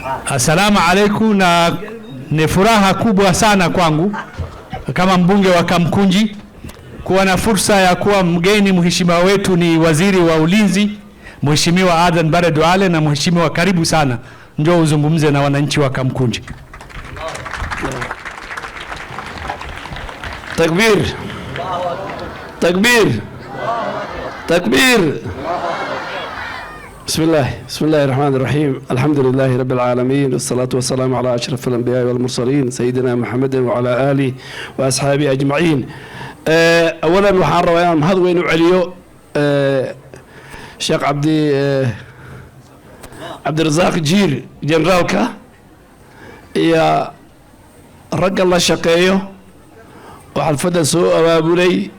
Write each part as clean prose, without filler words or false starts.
Assalamu alaikum, na ni furaha kubwa sana kwangu kama mbunge wa Kamkunji kuwa na fursa ya kuwa mgeni. Mheshimiwa wetu ni waziri wa ulinzi, Mheshimiwa Adan Duale, na mheshimiwa karibu sana, njoo uzungumze na wananchi wa Kamkunji. Takbir, takbir, takbir. بسم الله الرحمن الرحيم. الحمد لله رب العالمين، والصلاة والسلام على أشرف الأنبياء والمرسلين سيدنا محمد وعلى آله وأصحابه أجمعين. أولا وحان رويان هذا وين عليو شيخ عبد الرزاق جير جنرالك يا رجل الله شقيه وحلفده سوء أبابولي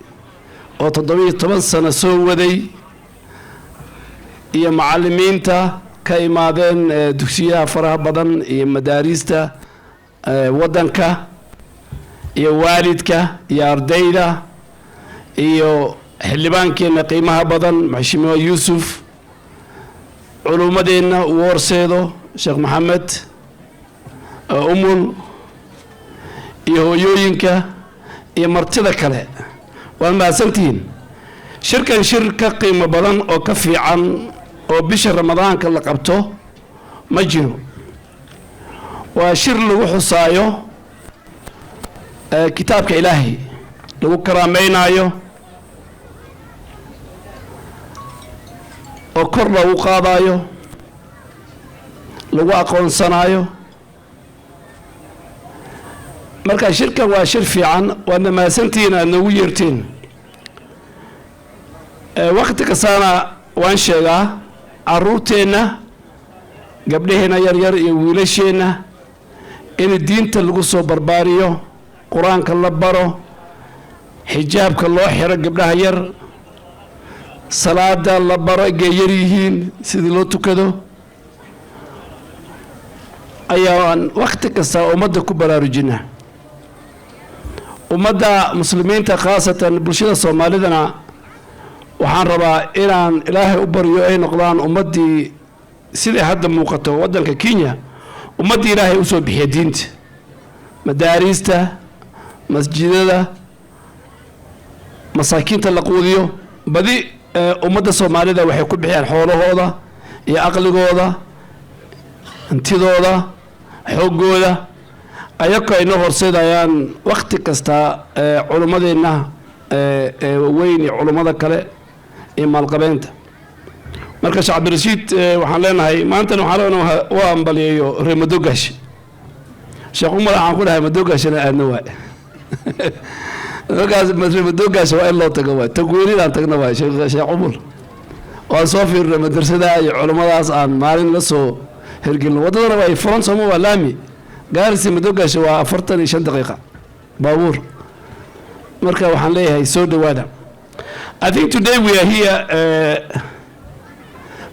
وتضوي 8 سنة سوء ودي iyo macallimiinta ka imaadeen dugsiyaha faraha badan iyo madaarista wadanka iyo waalidka iyo ardayda iyo xildhibaankeena qiimaha badan Mheshimiwa Yusuf, culumadeena u horseedo Sheekh Maxamed Umul, iyo hooyooyinka iyo martida kale. waan mahadsantihiin. shirkan shirka qiimo badan oo ka fiican oo bisha Ramadaanka la qabto ma jiro. waa shir lagu xusaayo kitaabka Ilaahay, lagu karaameynaayo oo kor lagu qaadayo, lagu aqoonsanayo. marka shirkan waa shir fiican, waana mahadsantihiin aad nagu yeerteen. waqti kastaana waan sheegaa caruurteenna, gabdhaheena yaryar iyo wiilasheenna in diinta lagu soo barbaariyo, quraanka la baro, xijaabka loo xiro gabdhaha yar, salaada la baro geeyar yihiin sidii loo tukado. ayaan waqti kasta ummadda ku baraarujinaa. ummadda muslimiinta khaasatan bulshada Soomaalidana waxaan rabaa inaan Ilaahay u baryo ay noqdaan ummadii sidii hadda muuqato wadanka Kenya, ummadii Ilaahay u soo bixiyo diinta, madaarista, masjidada, masaakiinta la quudiyo. badi ummadda Soomaalida waxay ku bixiyaan xoolahooda iyo aqligooda, hantidooda, xoogooda, ayagoo ay noo horseedayaan waqti kasta culumadeena weyn iyo culumada kale iyo maalqabeenta. marka Sheekh Cabdirashiid waxaan leenahay maanta waxaan leenahay waa ambaliyo reer Madoogaasha. Sheekh Umar waxaan ku dhahay Madoogaashana aadna waay. reer Madoogaasha waa in loo tago waay, tagweynidaan tagna waay. Sheekh Umar waan soo fiirnay madrasada iyo culumadaas aan maalin la soo hergelno. wadadana waa furan Soomaa waa laami. gaarsi Madoogaasha waa 45 daqiiqo baabuur. marka waxaan leeyahay soo dhawaada. I think today we are here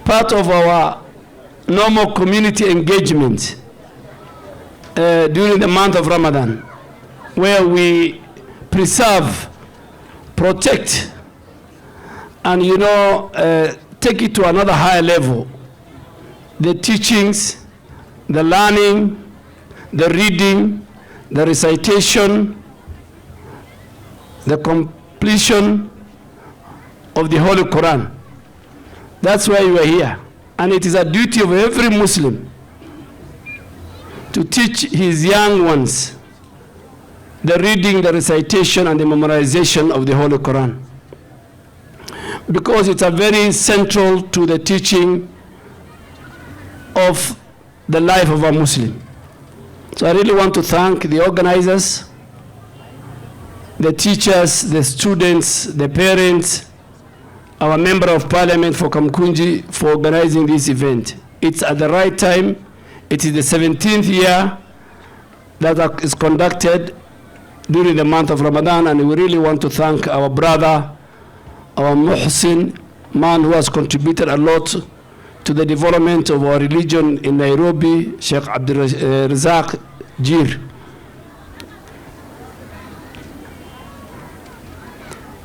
part of our normal community engagement during the month of Ramadan, where we preserve, protect, and take it to another higher level. The teachings, the learning, the reading, the recitation, the completion of the Holy Quran. That's why you are here. And it is a duty of every Muslim to teach his young ones the reading, the recitation, and the memorization of the Holy Quran. Because it's a very central to the teaching of the life of a Muslim. So I really want to thank the organizers, the teachers, the students, the parents, our Member of Parliament for Kamkunji for organizing this event. It's at the right time. It is the 17th year that is conducted during the month of Ramadan, and we really want to thank our brother, our Muhsin, man who has contributed a lot to the development of our religion in Nairobi, Sheikh Abdul Jir.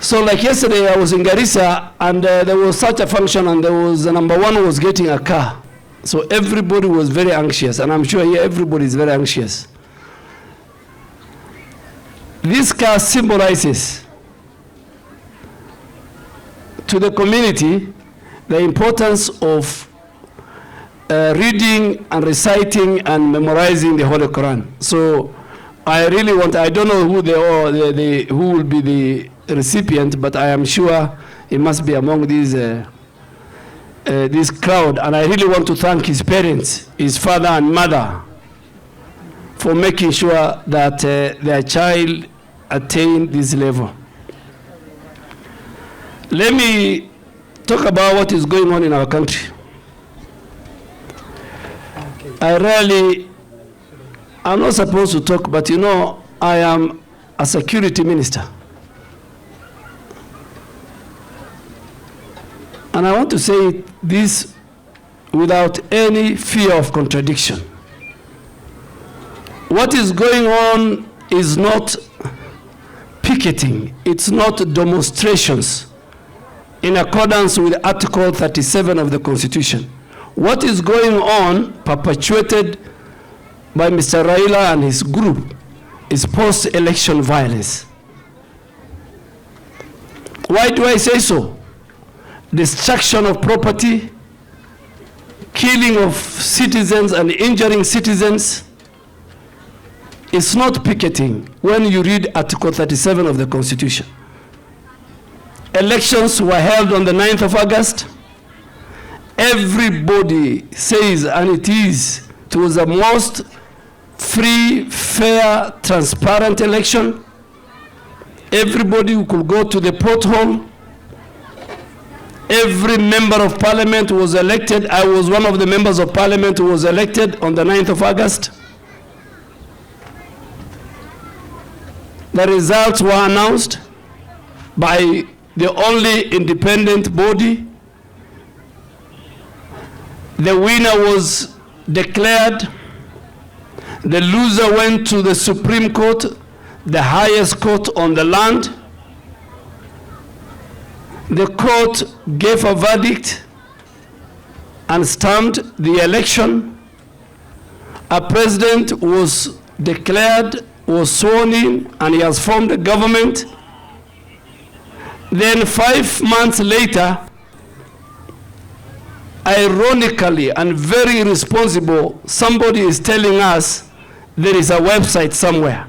So like yesterday, I was in Garissa, and there was such a function, and there was number one was getting a car. So everybody was very anxious, and I'm sure here everybody is very anxious. This car symbolizes to the community the importance of reading and reciting and memorizing the Holy Quran. So I really want, I don't know who they are, who will be the recipient, but I am sure it must be among these this crowd. And I really want to thank his parents, his father and mother, for making sure that their child attained this level. Let me talk about what is going on in our country. I'm not supposed to talk, but you know, I am a security minister. And I want to say this without any fear of contradiction. What is going on is not picketing, it's not demonstrations in accordance with Article 37 of the Constitution. What is going on, perpetuated by Mr. Raila and his group, is post-election violence. Why do I say so? Destruction of property, killing of citizens and injuring citizens. It's not picketing when you read Article 37 of the Constitution. Elections were held on the 9th of August. Everybody says, and it was the most free, fair, transparent election. Everybody who could go to the pothole. Every member of parliament was elected. I was one of the members of parliament who was elected on the 9th of August. The results were announced by the only independent body. The winner was declared. The loser went to the Supreme Court, the highest court on the land. The court gave a verdict and stamped the election. A president was declared, was sworn in, and he has formed a government. Then 5 months later, ironically and very irresponsible, somebody is telling us there is a website somewhere.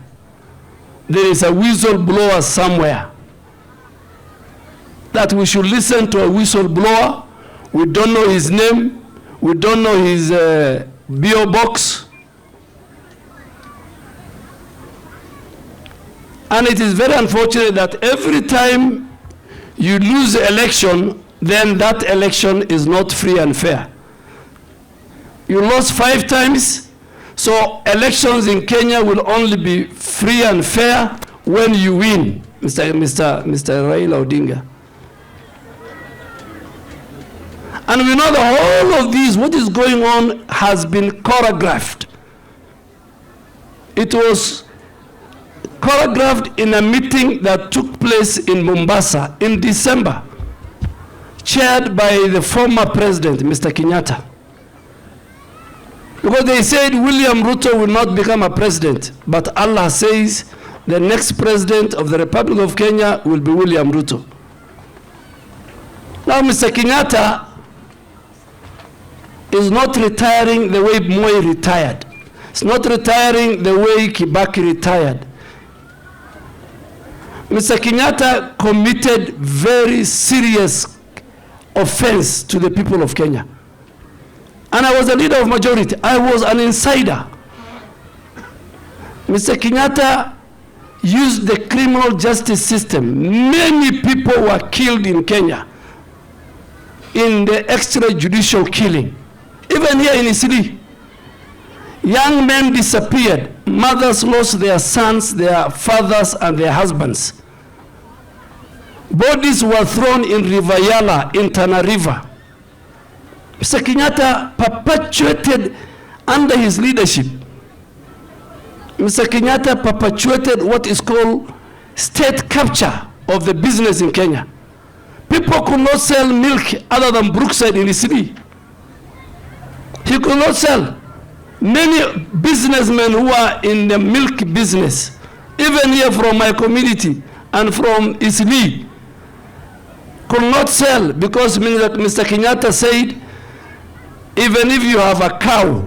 There is a whistleblower somewhere. That we should listen to a whistleblower. We don't know his name. We don't know his BO box. And it is very unfortunate that every time you lose the election, then that election is not free and fair. You lost 5 times, so elections in Kenya will only be free and fair when you win, Mr. Raila Odinga. And we know that all of these, what is going on, has been choreographed. It was choreographed in a meeting that took place in Mombasa in December, chaired by the former president, Mr. Kenyatta. Because they said William Ruto will not become a president, but Allah says the next president of the Republic of Kenya will be William Ruto. Now, Mr. Kenyatta is not retiring the way Moi retired. It's not retiring the way Kibaki retired. Mr. Kenyatta committed very serious offense to the people of Kenya. And I was a leader of majority. I was an insider. Mr. Kenyatta used the criminal justice system. Many people were killed in Kenya in the extrajudicial killing. Even here in Isili, young men disappeared. Mothers lost their sons, their fathers, and their husbands. Bodies were thrown in River Yala, in Tana River. Mr. Kenyatta perpetuated under his leadership. Mr. Kenyatta perpetuated what is called state capture of the business in Kenya. People could not sell milk other than Brookside in the city. He could not sell. Many businessmen who are in the milk business, even here from my community and from Isli, could not sell because Mr. Kenyatta said, even if you have a cow,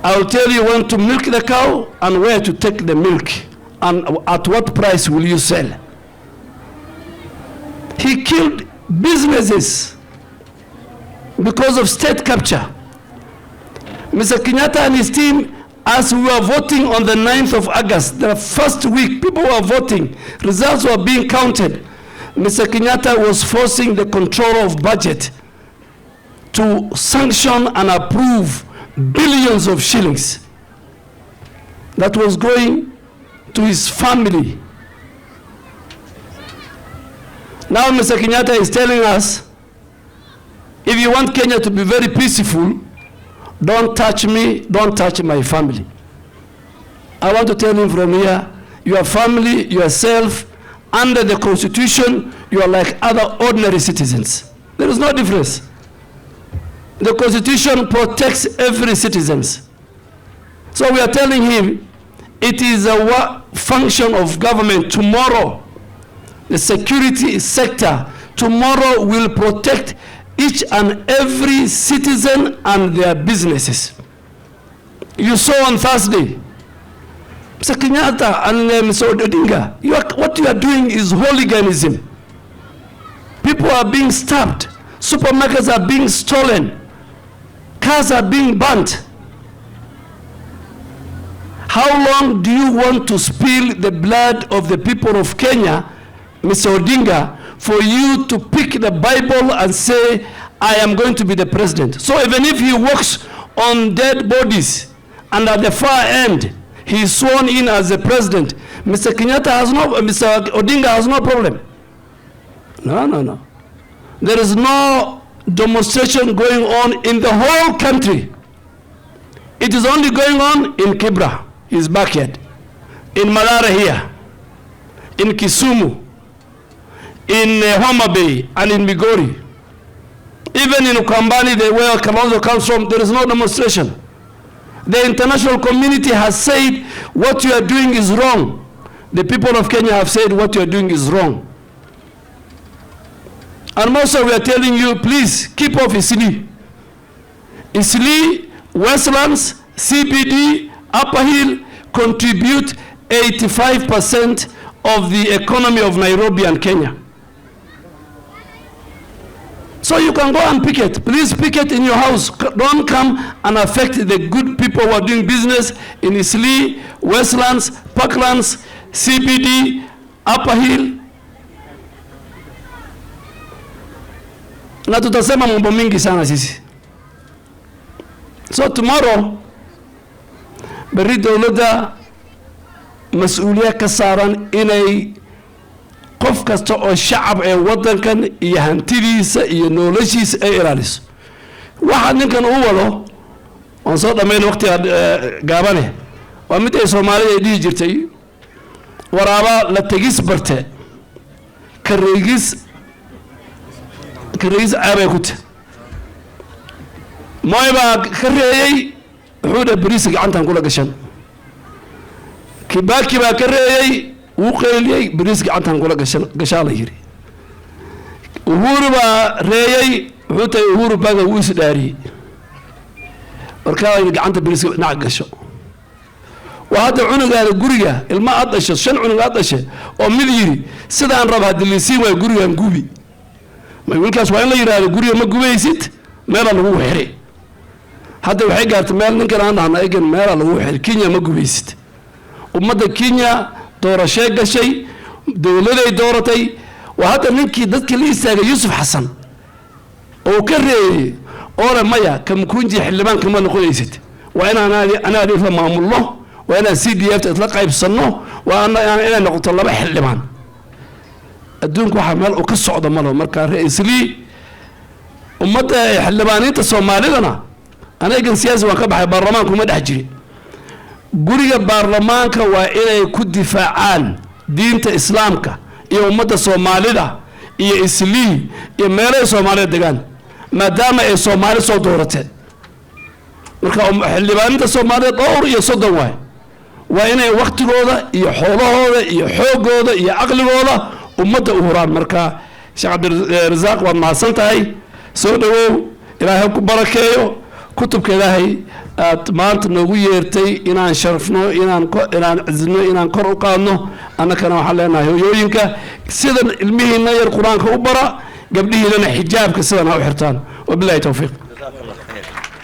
I'll tell you when to milk the cow and where to take the milk and at what price will you sell. He killed businesses because of state capture. Mr. Kenyatta and his team, as we were voting on the 9th of August, the first week, people were voting, results were being counted. Mr. Kenyatta was forcing the controller of budget to sanction and approve billions of shillings that was going to his family. Now Mr. Kenyatta is telling us, if you want Kenya to be very peaceful, don't touch me, don't touch my family. I want to tell him from here, your family, yourself, under the Constitution, you are like other ordinary citizens. There is no difference. The Constitution protects every citizen. So we are telling him, it is a function of government tomorrow. The security sector tomorrow will protect each and every citizen and their businesses. You saw on Thursday, Mr. Kenyatta and Mr. Odinga, what you are doing is hooliganism. People are being stabbed. Supermarkets are being stolen. Cars are being burnt. How long do you want to spill the blood of the people of Kenya, Mr. Odinga, for you to pick the Bible and say, I am going to be the president? So even if he walks on dead bodies and at the far end, he is sworn in as the president, Mr. Odinga has no problem. No. There is no demonstration going on in the whole country. It is only going on in Kibra, his backyard, in Malara here, in Kisumu, in Homa Bay, and in Migori. Even in Ukambani, where Kalmad comes from, there is no demonstration. The international community has said what you are doing is wrong. The people of Kenya have said what you are doing is wrong. And also we are telling you, please keep off Isli. Isli, Westlands, CBD, Upper Hill contribute 85% of the economy of Nairobi and Kenya. So you can go and picket. Please picket in your house. Don't come and affect the good people who are doing business in Isli, Westlands, Parklands, CBD, Upper Hill. Na tutasema mambo mingi sana sisi. So tomorrow, bari dawladda mas'uuliyad ka saaran inay qof kasta oo shacab ee wadankan iyo hantidiisa iyo noloshiisa ay ilaaliso. Waxa ninkan uu wado on soo dhameyn waqtiga gaabane waa mid ay Soomaaliya ay dhigi jirtay waraaba la tagis barte kareegis caabay ku tahay mooyba kareeyay wuxuu bariis gacantan kula gashan kibaki ba kareeyay uu qeyliyay bariis gacantan kula gashan la yiri uhuru ba reeyay wuxuu tay uhuru baga uu isdaari markaa gacanta bariis dhinac gasho وهذا عنق guriga ilma aad dhashay shan cunug aad dhashay oo mid yiri sidaan rab hadiliisiin way gurigan gubi ma wilkaas waa in la yiraahdo guriga ma gubaysid meel lagu xiri hadda waxay gaartay meel ninkan aan dhahna eegan meel lagu xiri Kenya ma gubaysid ummadda Kenya doorasho gashay dawladay dooratay وهذا ninkii dadkii la istaagay Yusuf Xasan oo ka reeyay oo maya kam kunji xildhibaan kama noqonaysid waa in ana la maamulno waa in CDF la qaybsano waa in noqoto laba xildhibaan adduunku waxa meel uu ka socdo malo marka ra'iisli ummadda xildhibaaniinta Soomaalidana anaga siyaasi waan ka baxay baarlamaanku ma dhex jiri guriga baarlamaanka waa inay ku difaacaan diinta islaamka iyo ummadda Soomaalida iyo Isli iyo meelaha Soomaalida degan maadaama ay Soomaali soo dooratay marka xildhibaanada Soomaaliyeed dhowr iyo 30 waay waa inay waqtigooda iyo xoolahooda iyo xoogooda iyo aqligooda ummadda u huraan marka Sheekh Cabdirasaaq waad mahadsantahay soo dhawow ilaahay ku barakeeyo kutubka ilaahay aad maanta noogu yeertay inaan sharafno inaan cizno inaan kor u qaadno annakana waxaan leenahay hooyooyinka sidan ilmihiina yar quraanka u bara gabdhihiina xijaabka sidan ha u xirtaan wabillahi tawfiiq